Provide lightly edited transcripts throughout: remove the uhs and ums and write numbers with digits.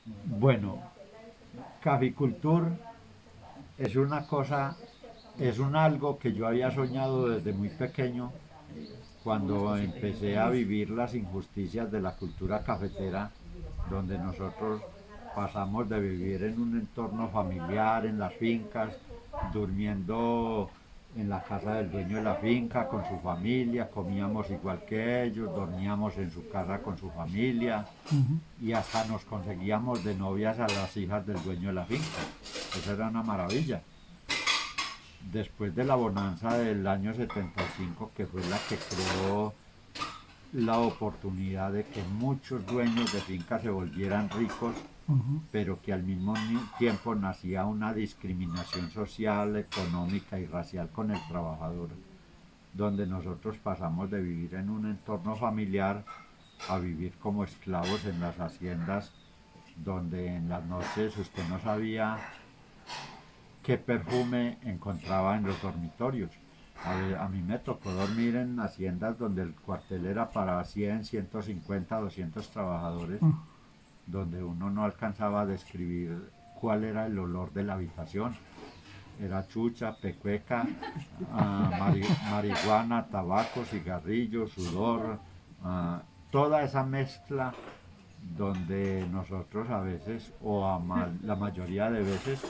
Bueno, caficultura es una cosa, es un algo que yo había soñado desde muy pequeño cuando empecé a vivir las injusticias de la cultura cafetera, donde nosotros pasamos de vivir en un entorno familiar, en las fincas, durmiendo en la casa del dueño de la finca con su familia, comíamos igual que ellos, dormíamos en su casa con su familia y hasta nos conseguíamos de novias a las hijas del dueño de la finca. Eso era una maravilla. Después de la bonanza del año 75, que fue la que creó la oportunidad de que muchos dueños de fincas se volvieran ricos, pero que al mismo tiempo nacía una discriminación social, económica y racial con el trabajador, donde nosotros pasamos de vivir en un entorno familiar a vivir como esclavos en las haciendas, donde en las noches usted no sabía qué perfume encontraba en los dormitorios. A mí me tocó dormir en haciendas donde el cuartel era para 100, 150, 200 trabajadores, donde uno no alcanzaba a describir cuál era el olor de la habitación. Era chucha, pecueca, marihuana, tabaco, cigarrillo, sudor, toda esa mezcla donde nosotros a veces, o la mayoría de veces,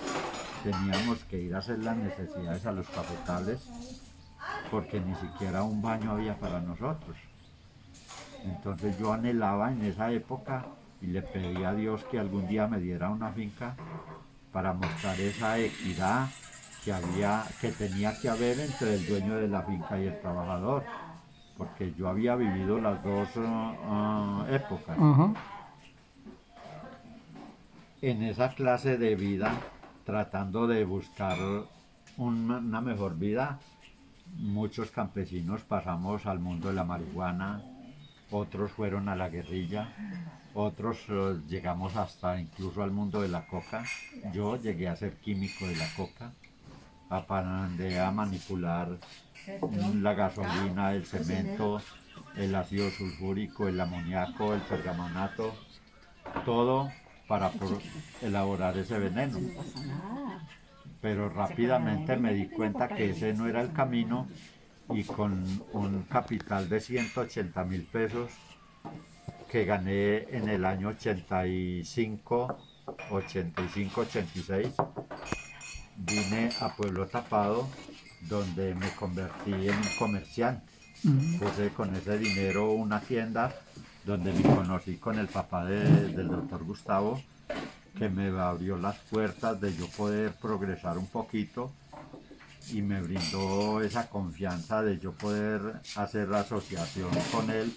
teníamos que ir a hacer las necesidades a los cafetales porque ni siquiera un baño había para nosotros. Entonces yo anhelaba en esa época y le pedí a Dios que algún día me diera una finca para mostrar esa equidad que tenía que haber entre el dueño de la finca y el trabajador, porque yo había vivido las dos épocas. Ajá. En esa clase de vida, tratando de buscar una mejor vida, muchos campesinos pasamos al mundo de la marihuana, otros fueron a la guerrilla, otros llegamos hasta incluso al mundo de la coca. Yo llegué a ser químico de la coca, aprendí a manipular la gasolina, el cemento, el ácido sulfúrico, el amoníaco, el pergamanato, todo para elaborar ese veneno. Pero rápidamente me di cuenta que ese no era el camino y con un capital de 180.000 pesos que gané en el año 85, 85, 86, vine a Pueblo Tapado, donde me convertí en un comerciante. Puse con ese dinero una tienda donde me conocí con el papá del doctor Gustavo, que me abrió las puertas de yo poder progresar un poquito y me brindó esa confianza de yo poder hacer la asociación con él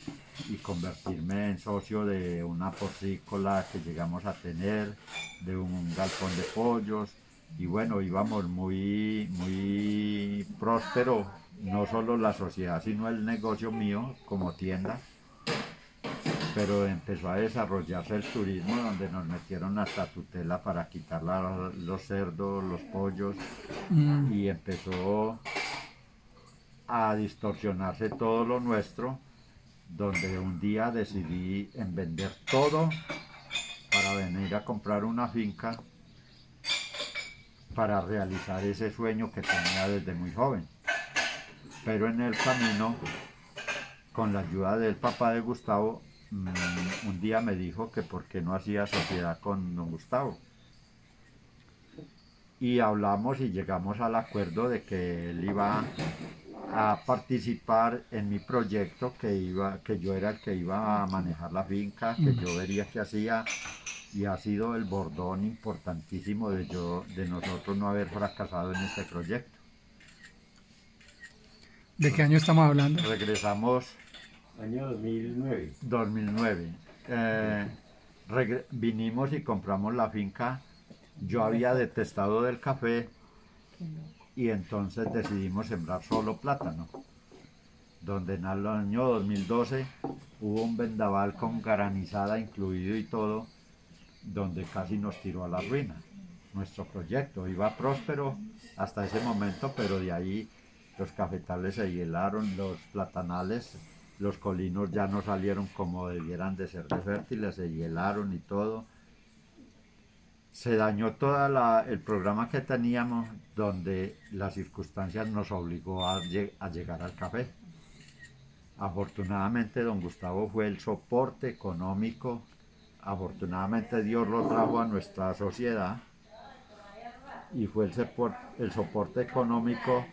y convertirme en socio de una porcícola que llegamos a tener, de un galpón de pollos, y bueno, íbamos muy, muy próspero, no solo la sociedad, sino el negocio mío como tienda, pero empezó a desarrollarse el turismo donde nos metieron hasta tutela para quitar los cerdos, los pollos, y empezó a distorsionarse todo lo nuestro, donde un día decidí en vender todo para venir a comprar una finca para realizar ese sueño que tenía desde muy joven. Pero en el camino, con la ayuda del papá de Gustavo, un día me dijo que por qué no hacía sociedad con don Gustavo. Y hablamos y llegamos al acuerdo de que él iba a participar en mi proyecto, que yo era el que iba a manejar la finca, que yo vería qué hacía, y ha sido el bordón importantísimo de nosotros no haber fracasado en este proyecto. ¿De qué año estamos hablando? Regresamos Año 2009. 2009. Vinimos y compramos la finca. Yo había detestado del café y entonces decidimos sembrar solo plátano, donde en el año 2012 hubo un vendaval con granizada incluido y todo, donde casi nos tiró a la ruina. Nuestro proyecto iba próspero hasta ese momento, pero de ahí los cafetales se hielaron, los platanales, los colinos ya no salieron como debieran de ser de fértiles, se hielaron y todo. se dañó el programa que teníamos, donde las circunstancias nos obligó a llegar al café. Afortunadamente don Gustavo fue el soporte económico, afortunadamente Dios lo trajo a nuestra sociedad y fue el soporte económico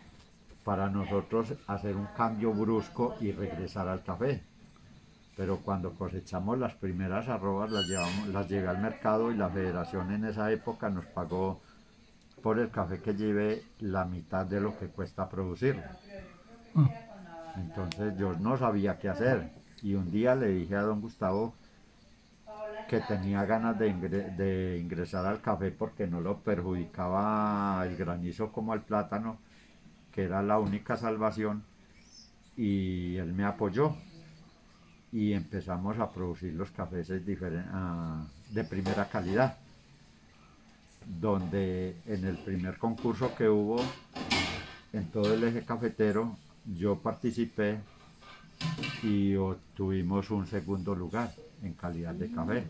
para nosotros hacer un cambio brusco y regresar al café. Pero cuando cosechamos las primeras arrobas las llevé al mercado y la federación en esa época nos pagó por el café que lleve la mitad de lo que cuesta producirlo. Entonces yo no sabía qué hacer y un día le dije a don Gustavo que tenía ganas de ingresar al café porque no lo perjudicaba el granizo como al plátano, que era la única salvación, y él me apoyó y empezamos a producir los cafés de primera calidad, donde en el primer concurso que hubo en todo el eje cafetero yo participé y obtuvimos un segundo lugar en calidad de café.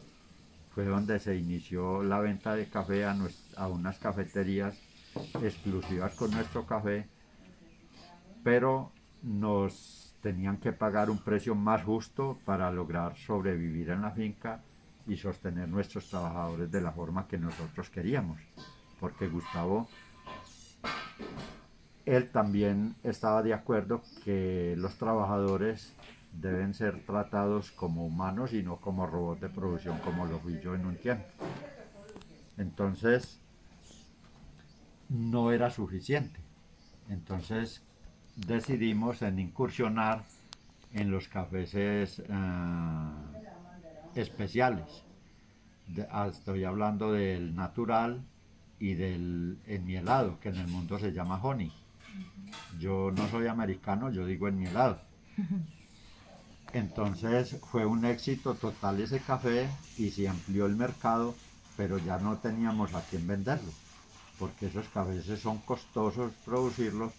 Fue donde se inició la venta de café a unas cafeterías exclusivas con nuestro café, pero nos tenían que pagar un precio más justo para lograr sobrevivir en la finca y sostener nuestros trabajadores de la forma que nosotros queríamos, porque Gustavo, él también estaba de acuerdo que los trabajadores deben ser tratados como humanos y no como robots de producción como lo fui yo en un tiempo. Entonces no era suficiente. Entonces decidimos en incursionar en los cafés especiales. Estoy hablando del natural y del enmielado, que en el mundo se llama honey. Yo no soy americano, yo digo enmielado. Entonces fue un éxito total ese café y se amplió el mercado, pero ya no teníamos a quién venderlo, porque esos cafés son costosos producirlos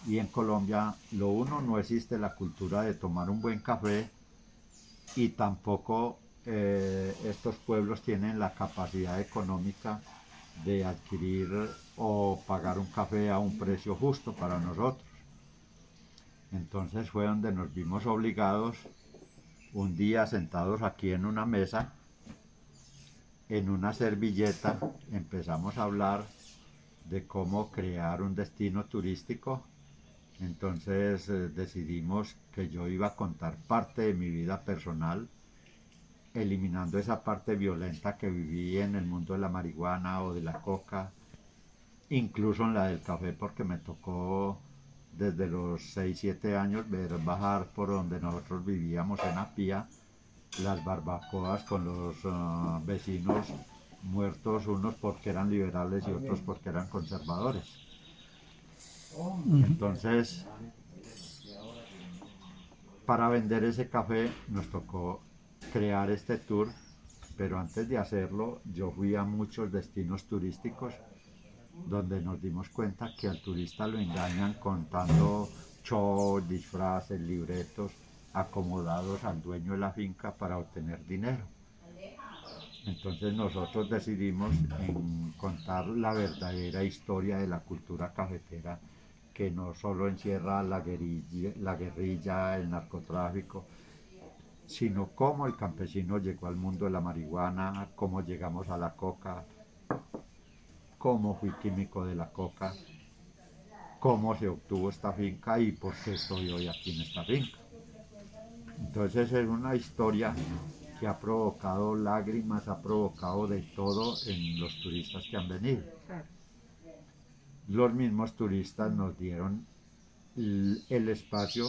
y en Colombia no existe la cultura de tomar un buen café y tampoco estos pueblos tienen la capacidad económica de adquirir o pagar un café a un precio justo para nosotros. Entonces fue donde nos vimos obligados, un día sentados aquí en una mesa, en una servilleta, empezamos a hablar de cómo crear un destino turístico. Entonces decidimos que yo iba a contar parte de mi vida personal, eliminando esa parte violenta que viví en el mundo de la marihuana o de la coca, incluso en la del café, porque me tocó desde los 6, 7 años ver bajar por donde nosotros vivíamos en Apía las barbacoas con los vecinos muertos, unos porque eran liberales y otros porque eran conservadores. Entonces, para vender ese café nos tocó crear este tour, pero antes de hacerlo yo fui a muchos destinos turísticos donde nos dimos cuenta que al turista lo engañan contando shows, disfraces, libretos acomodados al dueño de la finca para obtener dinero. Entonces nosotros decidimos contar la verdadera historia de la cultura cafetera, que no solo encierra la guerrilla, el narcotráfico, sino cómo el campesino llegó al mundo de la marihuana, cómo llegamos a la coca, cómo fui químico de la coca, cómo se obtuvo esta finca y por qué estoy hoy aquí en esta finca. Entonces es una historia que ha provocado lágrimas, ha provocado de todo en los turistas que han venido. Los mismos turistas nos dieron el espacio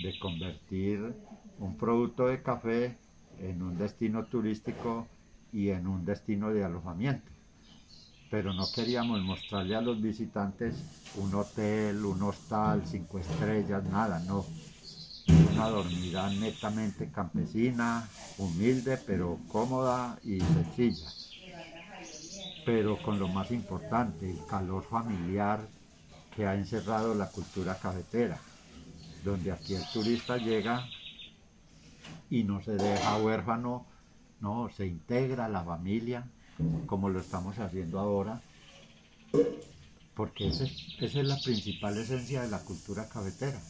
de convertir un producto de café en un destino turístico y en un destino de alojamiento. Pero no queríamos mostrarle a los visitantes un hotel, un hostal, 5 estrellas, nada, no. Una dormida netamente campesina, humilde, pero cómoda y sencilla. Pero con lo más importante, el calor familiar que ha encerrado la cultura cafetera, donde aquí el turista llega y no se deja huérfano, no, se integra a la familia, como lo estamos haciendo ahora, porque esa es la principal esencia de la cultura cafetera.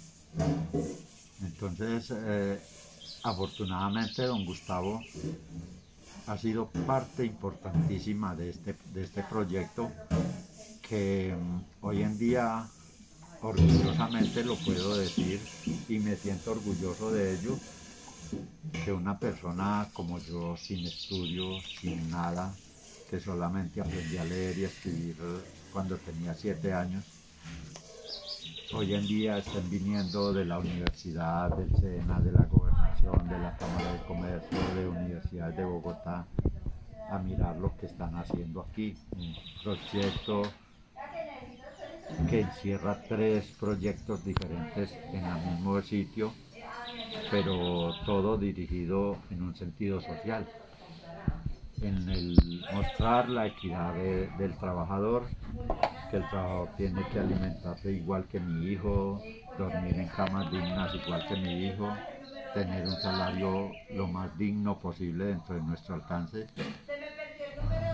Entonces, afortunadamente, don Gustavo ha sido parte importantísima de este proyecto que hoy en día orgullosamente lo puedo decir y me siento orgulloso de ello, que una persona como yo, sin estudios, sin nada, que solamente aprendí a leer y escribir cuando tenía 7 años, hoy en día estén viniendo de la universidad, del SENA, de la Gobernación, de la Cámara de Comercio, de Universidad de Bogotá, a mirar lo que están haciendo aquí. Un proyecto que encierra 3 proyectos diferentes en el mismo sitio, pero todo dirigido en un sentido social, en el mostrar la equidad del trabajador, que el trabajador tiene que alimentarse igual que mi hijo, dormir en camas dignas igual que mi hijo, tener un salario lo más digno posible dentro de nuestro alcance.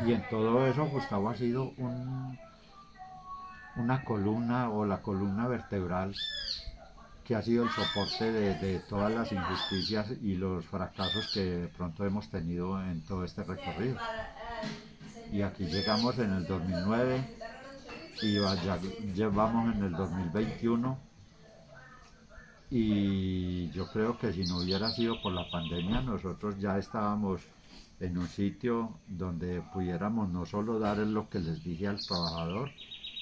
Y en todo eso Gustavo ha sido una columna o la columna vertebral que ha sido el soporte de todas las injusticias y los fracasos que de pronto hemos tenido en todo este recorrido. Y aquí llegamos en el 2009 y ya llevamos en el 2021, y yo creo que si no hubiera sido por la pandemia nosotros ya estábamos en un sitio donde pudiéramos no solo dar lo que les dije al trabajador,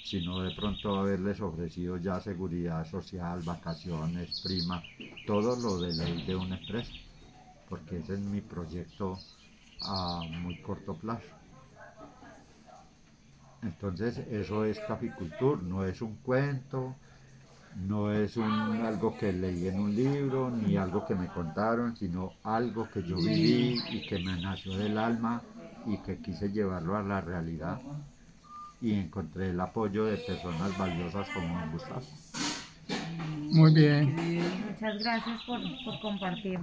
sino de pronto haberles ofrecido ya seguridad social, vacaciones, prima, todo lo de ley de una empresa, porque ese es mi proyecto a muy corto plazo. Entonces eso es Caficultur, no es un cuento, no es algo que leí en un libro, ni algo que me contaron, sino algo que yo viví y que me nació del alma y que quise llevarlo a la realidad, y encontré el apoyo de personas valiosas como don Gustavo. Muy bien. Muchas gracias por compartir.